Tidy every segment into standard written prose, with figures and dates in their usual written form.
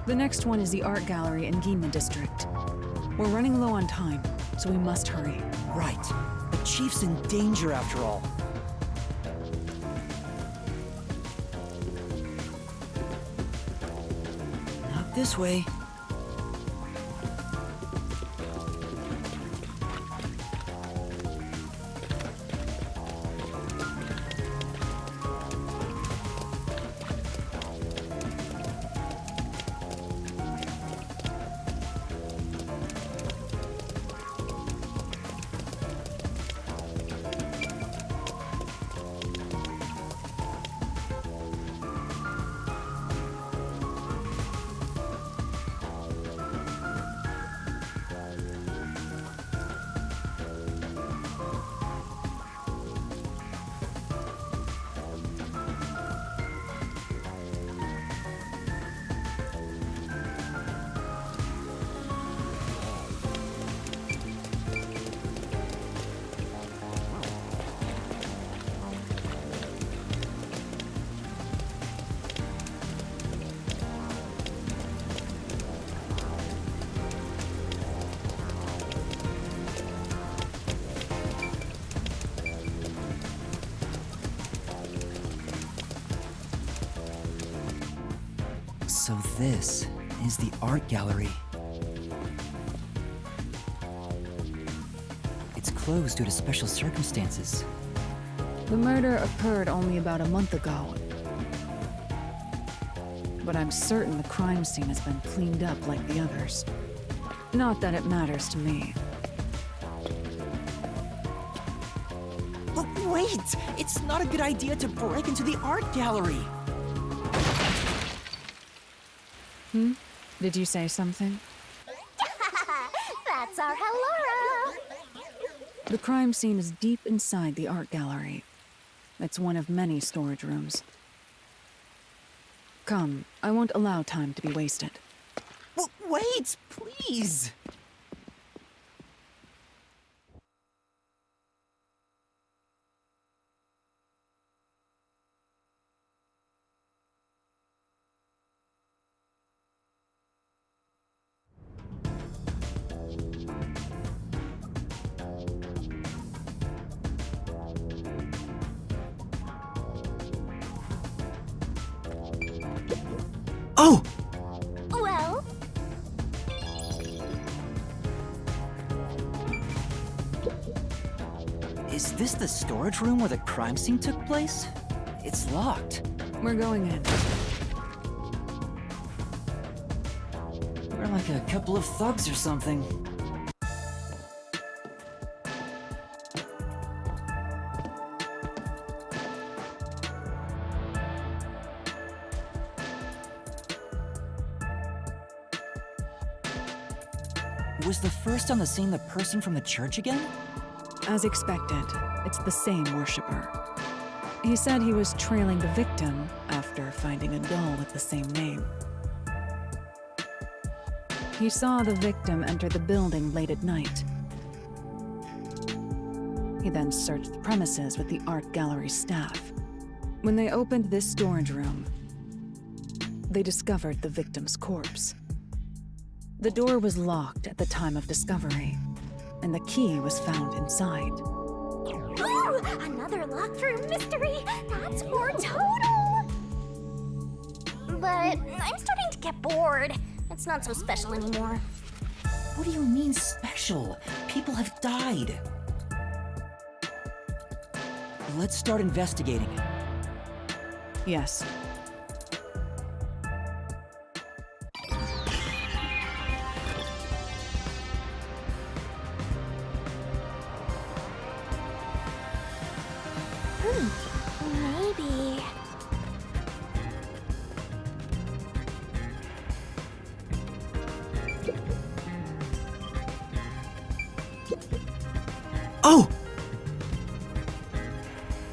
The next one is the art gallery in Yuma district. We're running low on time, so we must hurry. Right. The chief's in danger after all. Not this way. So this is the art gallery. It's closed due to special circumstances. The murder occurred only about a month ago. But I'm certain the crime scene has been cleaned up like the others. Not that it matters to me. But wait! It's not a good idea to break into the art gallery! Did you say something? That's our Hellora! The crime scene is deep inside the art gallery. It's one of many storage rooms. Come, I won't allow time to be wasted. Well, wait! Please! Oh! Well? Is this the storage room where the crime scene took place? It's locked. We're going in. We're like a couple of thugs or something. Was the first on the scene the person from the church again? As expected, it's the same worshiper. He said he was trailing the victim after finding a doll with the same name. He saw the victim enter the building late at night. He then searched the premises with the art gallery staff. When they opened this storage room, they discovered the victim's corpse. The door was locked at the time of discovery, and the key was found inside. Ooh! Another locked room mystery! That's more total! But I'm starting to get bored. It's not so special anymore. What do you mean special? People have died. Let's start investigating. Yes. Maybe. Oh!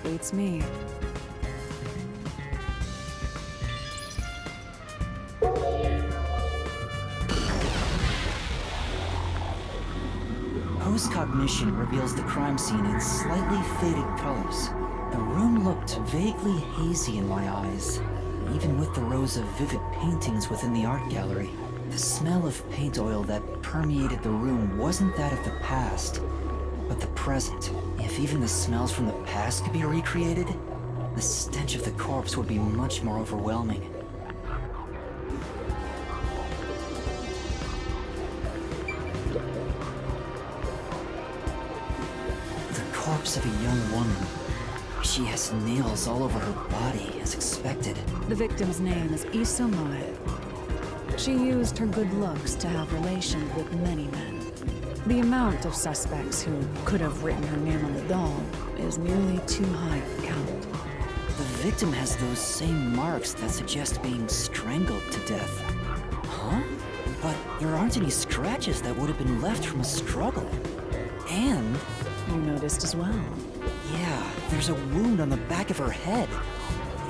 Beats me. Post-cognition reveals the crime scene in slightly faded colors. The room looked vaguely hazy in my eyes. even with the rows of vivid paintings within the art gallery. The smell of paint oil that permeated the room wasn't that of the past, but the present. If even the smells from the past could be recreated, the stench of the corpse would be much more overwhelming. The corpse of a young woman. She has nails all over her body, as expected. The victim's name is Isumae. She used her good looks to have relations with many men. The amount of suspects who could have written her name on the doll is nearly too high to count. The victim has those same marks that suggest being strangled to death. Huh? But there aren't any scratches that would have been left from a struggle. And... You noticed as well. yeah, there's a wound on the back of her head.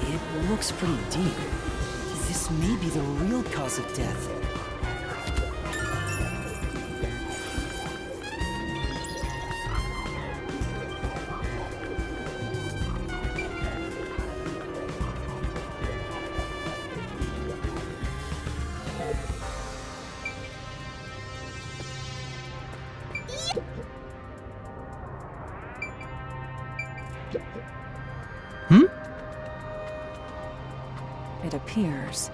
It looks pretty deep. This may be the real cause of death. It appears.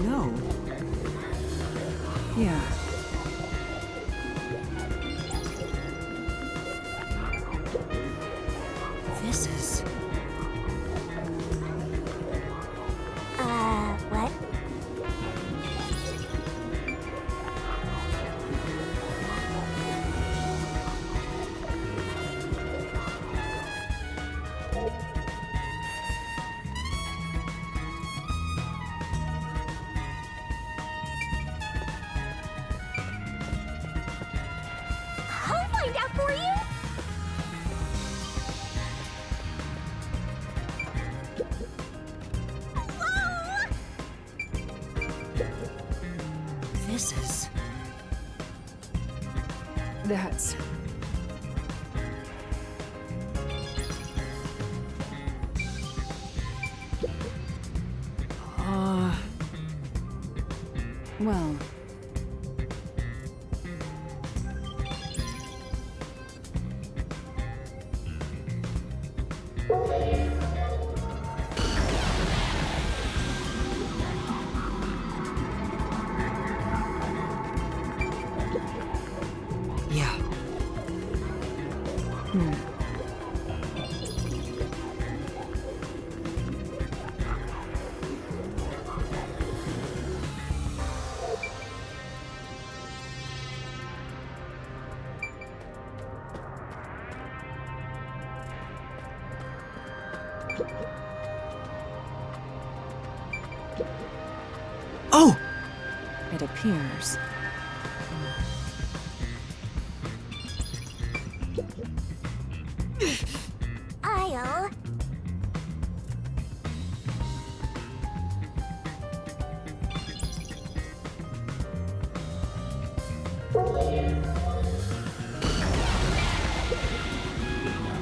No. Yeah. This is... What? I'll find out for you. This is... That's... Well... yeah. Oh! It appears. I'll...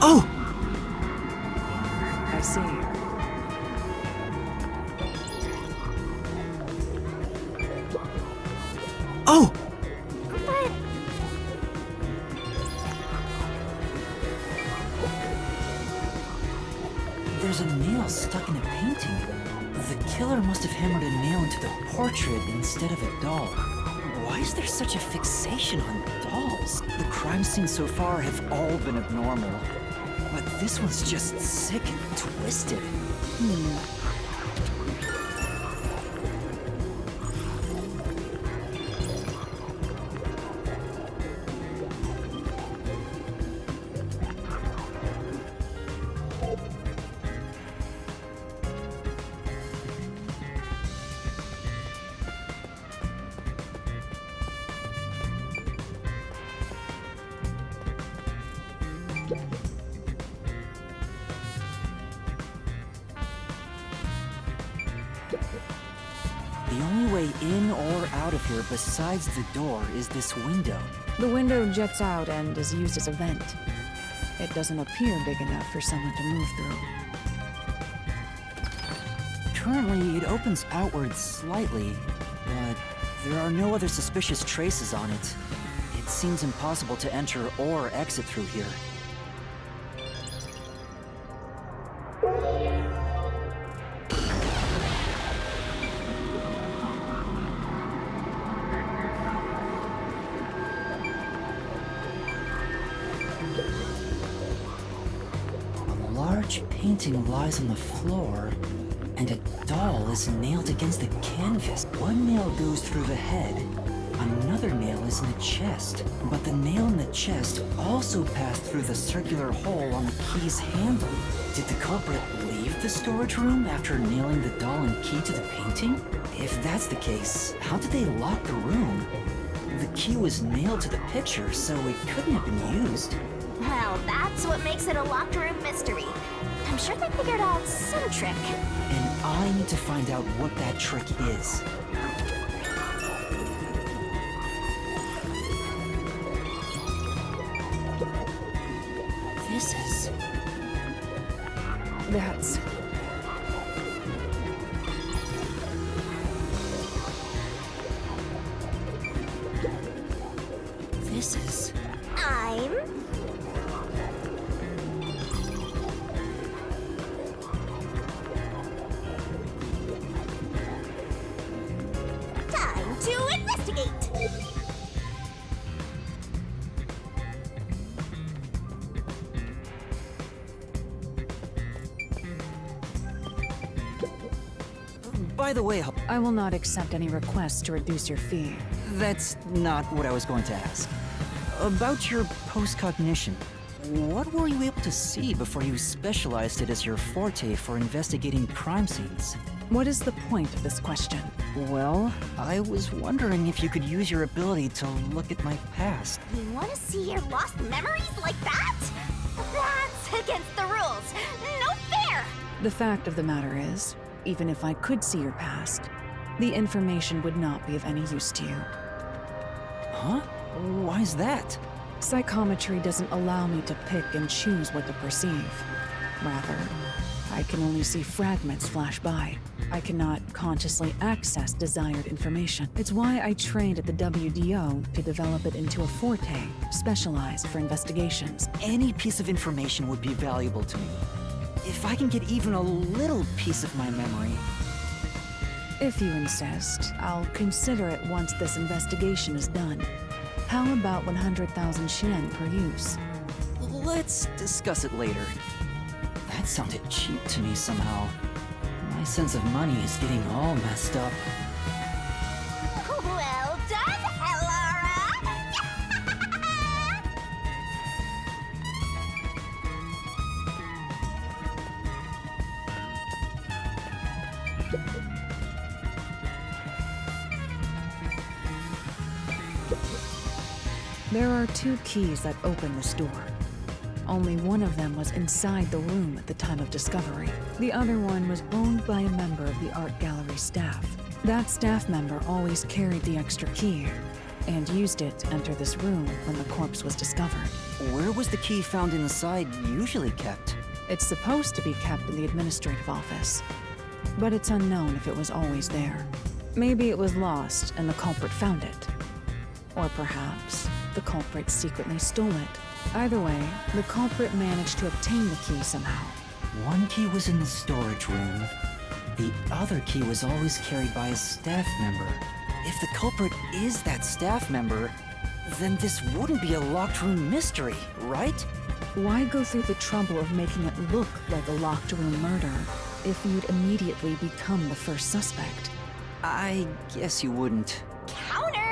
Oh! I see. Oh! But... There's a nail stuck in a painting. The killer must have hammered a nail into the portrait instead of a doll. Why is there such a fixation on dolls? The crime scenes so far have all been abnormal. But this one's just sick and twisted. way in or out of here besides the door is this window. The window jets out and is used as a vent. It doesn't appear big enough for someone to move through. Currently, it opens outward slightly, but there are no other suspicious traces on it. It seems impossible to enter or exit through here. A large painting lies on the floor, and a doll is nailed against the canvas. One nail goes through the head, another nail is in the chest, but the nail in the chest also passed through the circular hole on the key's handle. Did the culprit leave the storage room after nailing the doll and key to the painting? If that's the case, how did they lock the room? The key was nailed to the picture, so it couldn't have been used. Well, that's what makes it a locked room mystery. I'm sure they figured out some trick. And I need to find out what that trick is. This is... That's... This is... I'm... Time to investigate! By the way, I will not accept any requests to reduce your fee. that's not what I was going to ask. About your post-cognition, what were you able to see before you specialized it as your forte for investigating crime scenes? What is the point of this question? Well, I was wondering if you could use your ability to look at my past. You want to see your lost memories like that? That's against the rules. No fair! The fact of the matter is, even if I could see your past, the information would not be of any use to you. Huh? Why is that? Psychometry doesn't allow me to pick and choose what to perceive. Rather, I can only see fragments flash by. I cannot consciously access desired information. It's why I trained at the WDO to develop it into a forte, specialized for investigations. Any piece of information would be valuable to me. If I can get even a little piece of my memory. If you insist, I'll consider it once this investigation is done. How about 100,000 Shen per use? Let's discuss it later. That sounded cheap to me somehow. My sense of money is getting all messed up. Well done, Elara! There are 2 keys that open this door. Only one of them was inside the room at the time of discovery. The other one was owned by a member of the art gallery staff. That staff member always carried the extra key and used it to enter this room when the corpse was discovered. Where was the key found inside usually kept? It's supposed to be kept in the administrative office, but it's unknown if it was always there. Maybe it was lost and the culprit found it. Or perhaps the culprit secretly stole it. Either way, the culprit managed to obtain the key somehow. One key was in the storage room. The other key was always carried by a staff member. If the culprit is that staff member, then this wouldn't be a locked room mystery, right? Why go through the trouble of making it look like a locked room murder if you'd immediately become the first suspect? I guess you wouldn't. Countered!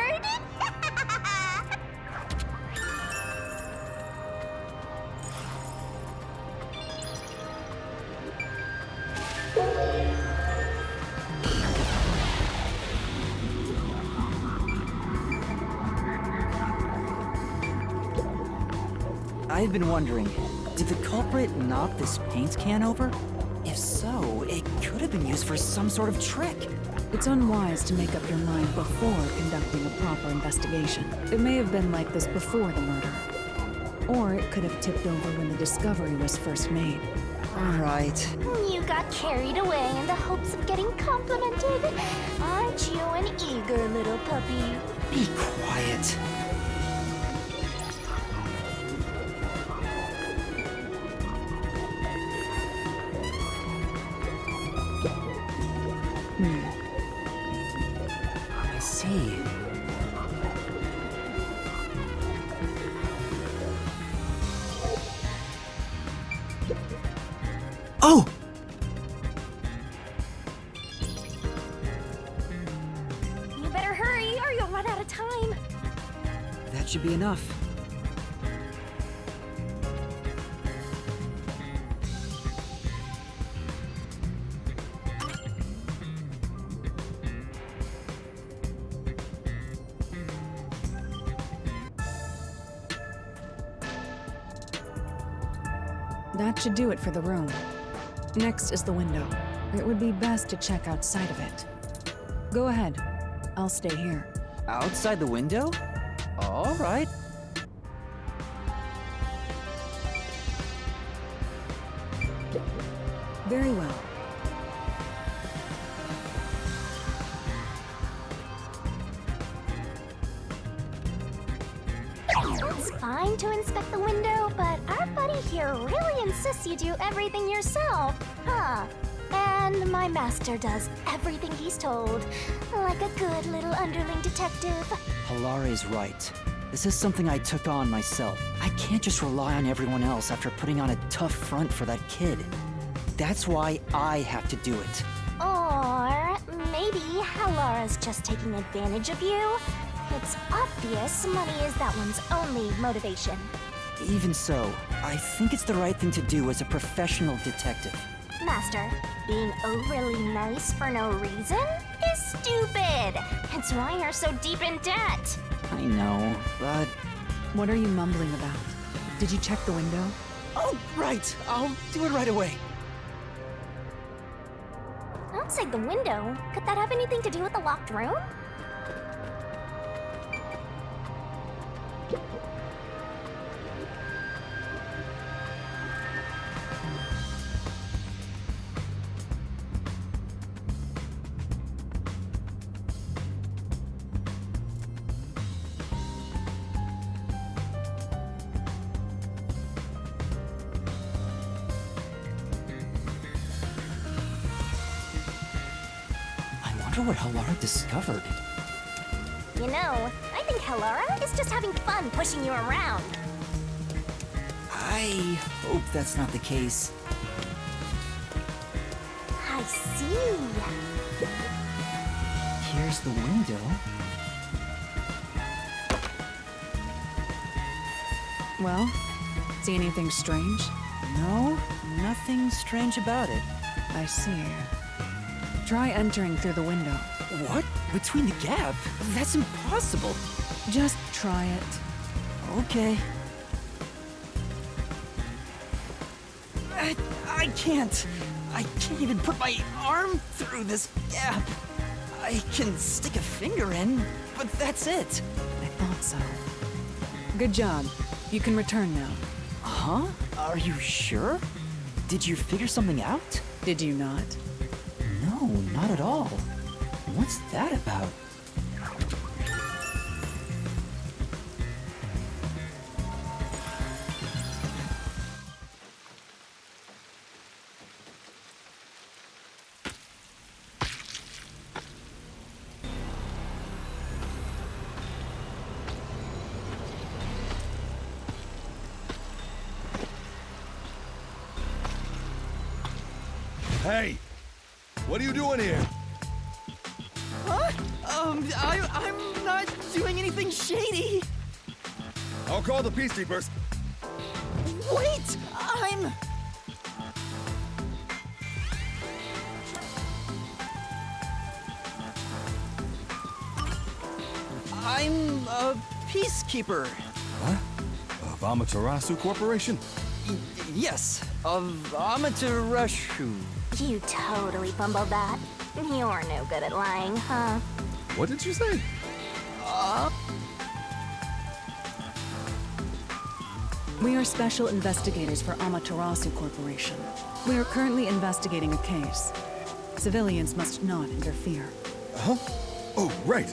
I've been wondering, did the culprit knock this paint can over? If so, it could have been used for some sort of trick. It's unwise to make up your mind before conducting a proper investigation. It may have been like this before the murder. Or it could have tipped over when the discovery was first made. Alright. You got carried away in the hopes of getting complimented. Aren't you an eager little puppy? Be quiet. I see. Oh! You better hurry or you'll run out of time. That should be enough. That should do it for the room. Next is the window. It would be best to check outside of it. Go ahead. I'll stay here. Outside the window? Alright. Very well. It's fine to inspect the window, but our buddy here really insists you do everything yourself, huh? And my master does everything he's told, like a good little underling detective. Hilare is right. This is something I took on myself. I can't just rely on everyone else after putting on a tough front for that kid. That's why I have to do it. Or maybe Halara's just taking advantage of you. It's obvious money is that one's only motivation. Even so, I think it's the right thing to do as a professional detective. Master, being overly nice for no reason is stupid. It's why you're so deep in debt. I know, but... What are you mumbling about? Did you check the window? Oh, right! I'll do it right away. Outside the window? Could that have anything to do with the locked room? I wonder what Hilare discovered. You know, I think Halara is just having fun pushing you around. I hope that's not the case. I see. Here's the window. Well, see anything strange? No, nothing strange about it. I see. Try entering through the window. What? Between the gap? That's impossible. Just try it. Okay. I can't. I can't even put my arm through this gap. I can stick a finger in, but that's it. I thought so. Good job. You can return now. Huh? Are you sure? Did you figure something out? Did you not? No, not at all. What's that about? Hey! What are you doing here? Huh? I'm not doing anything shady. I'll call the peacekeepers. Wait! I'm a peacekeeper. Huh? Of Amaterasu Corporation? Yes, of Amaterasu. You totally fumbled that. You're no good at lying, huh? What did you say? We are special investigators for Amaterasu Corporation. We are currently investigating a case. Civilians must not interfere. Huh? Oh, right.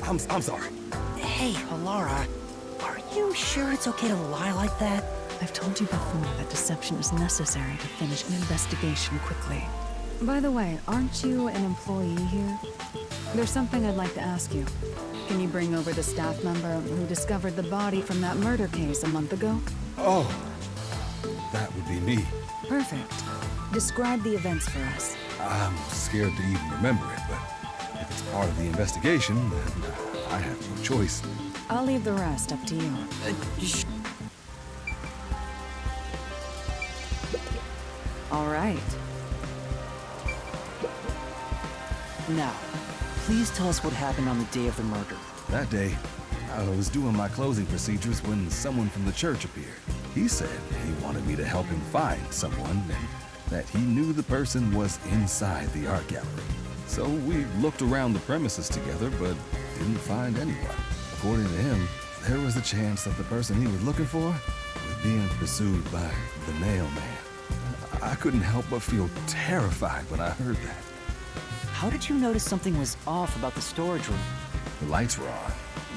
I'm sorry. Hey, Alara, are you sure it's okay to lie like that? I've told you before that deception is necessary to finish an investigation quickly. By the way, aren't you an employee here? There's something I'd like to ask you. Can you bring over the staff member who discovered the body from that murder case a month ago? Oh, that would be me. Perfect. Describe the events for us. I'm scared to even remember it, but if it's part of the investigation, then I have no choice. I'll leave the rest up to you. All right. Now, please tell us what happened on the day of the murder. That day, I was doing my closing procedures when someone from the church appeared. He said he wanted me to help him find someone and that he knew the person was inside the art gallery. So we looked around the premises together, but didn't find anyone. According to him, there was a chance that the person he was looking for was being pursued by the mailman. I couldn't help but feel terrified when I heard that. How did you notice something was off about the storage room? The lights were on,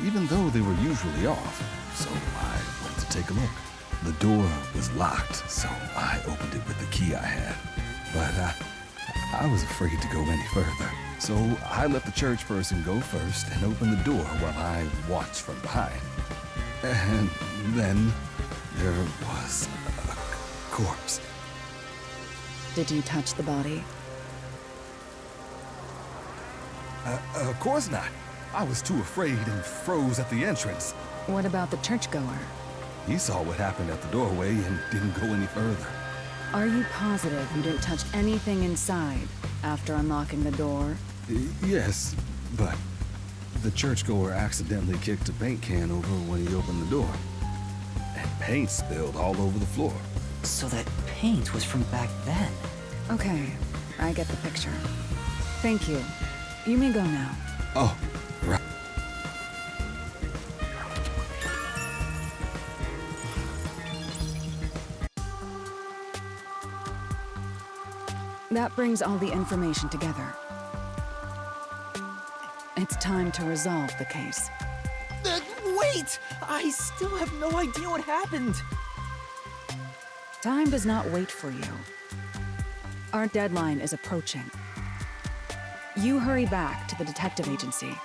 even though they were usually off, so I went to take a look. The door was locked, so I opened it with the key I had. But I was afraid to go any further, so I let the church person go first and open the door while I watched from behind. And then there was a corpse. Did you touch the body? Of course not. I was too afraid and froze at the entrance. What about the churchgoer? He saw what happened at the doorway and didn't go any further. Are you positive you didn't touch anything inside after unlocking the door? Yes, but the churchgoer accidentally kicked a paint can over when he opened the door. And paint spilled all over the floor. So that paint was from back then. Okay, I get the picture. Thank you. You may go now. Oh, right. That brings all the information together. It's time to resolve the case. Wait! I still have no idea what happened. Time does not wait for you. Our deadline is approaching. You hurry back to the detective agency.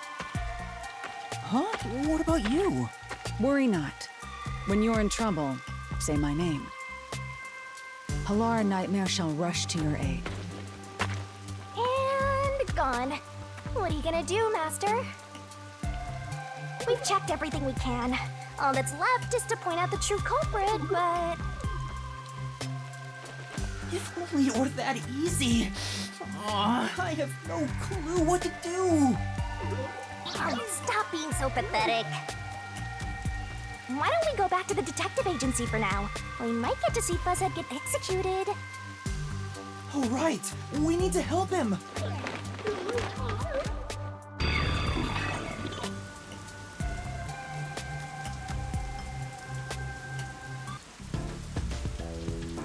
Huh? What about you? Worry not. When you're in trouble, say my name. Halara Nightmare shall rush to your aid. And gone. What are you gonna do, Master? We've checked everything we can. All that's left is to point out the true culprit, but... If only it were that easy. Aw, I have no clue what to do. Stop being so pathetic. Why don't we go back to the detective agency for now? We might get to see Fuzzhead get executed. Oh, right. We need to help him.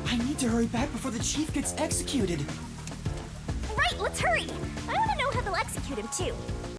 I need to hurry back before the chief gets executed. Right, let's hurry! I want to know how they'll execute him, too.